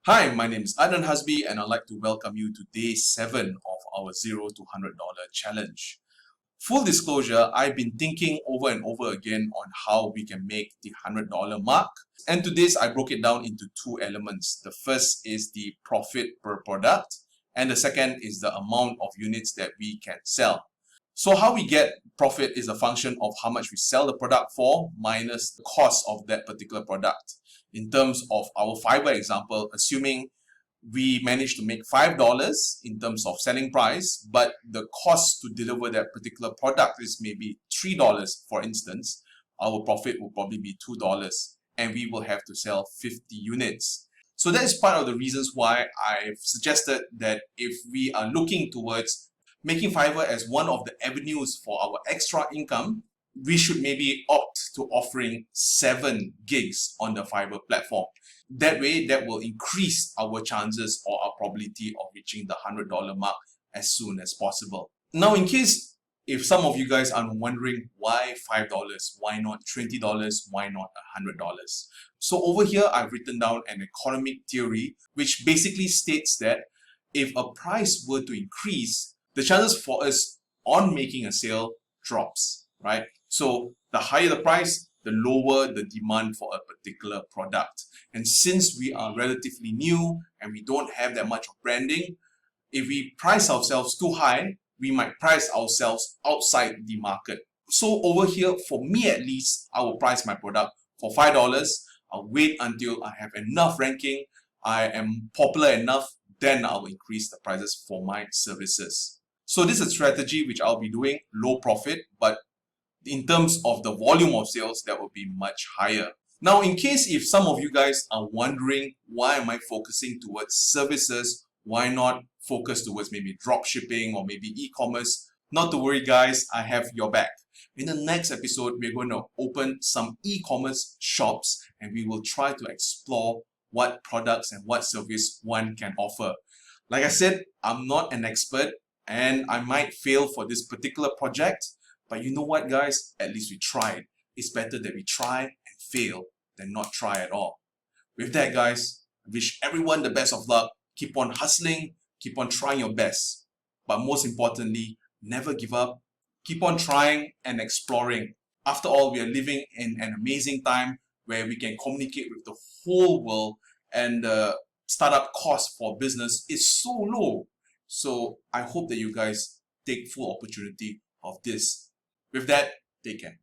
Hi, my name is Adnan Hasbi and I'd like to welcome you to day 7 of our $0 to $100 challenge. Full disclosure, I've been thinking over and over again on how we can make the $100 mark. And to this, I broke it down into two elements. The first is the profit per product and the second is the amount of units that we can sell. So how we get profit is a function of how much we sell the product for minus the cost of that particular product. In terms of our Fiverr example, assuming we manage to make $5 in terms of selling price, but the cost to deliver that particular product is maybe $3, for instance, our profit will probably be $2 and we will have to sell 50 units. So that is part of the reasons why I've suggested that if we are looking towards making Fiverr as one of the avenues for our extra income, we should maybe opt to offering 7 gigs on the Fiverr platform. That way, that will increase our chances or our probability of reaching the $100 mark as soon as possible. Now, in case if some of you guys are wondering why $5, why not $20, why not $100? So over here, I've written down an economic theory, which basically states that if a price were to increase, the chances for us on making a sale drops, right? So the higher the price, the lower the demand for a particular product. And since we are relatively new and we don't have that much of branding, if we price ourselves too high, we might price ourselves outside the market. So over here, for me at least, I will price my product for $5. I'll wait until I have enough ranking, I am popular enough, then I'll increase the prices for my services. So this is a strategy which I'll be doing low profit, but in terms of the volume of sales, that will be much higher. Now, in case if some of you guys are wondering why am I focusing towards services, why not focus towards maybe drop shipping or maybe e-commerce, not to worry guys, I have your back. In the next episode, we're going to open some e-commerce shops and we will try to explore what products and what service one can offer. Like I said, I'm not an expert and I might fail for this particular project. But you know what, guys? At least we tried. It's better that we try and fail than not try at all. With that, guys, I wish everyone the best of luck. Keep on hustling. Keep on trying your best. But most importantly, never give up. Keep on trying and exploring. After all, we are living in an amazing time where we can communicate with the whole world and the startup cost for business is so low. So I hope that you guys take full opportunity of this. With that, take care.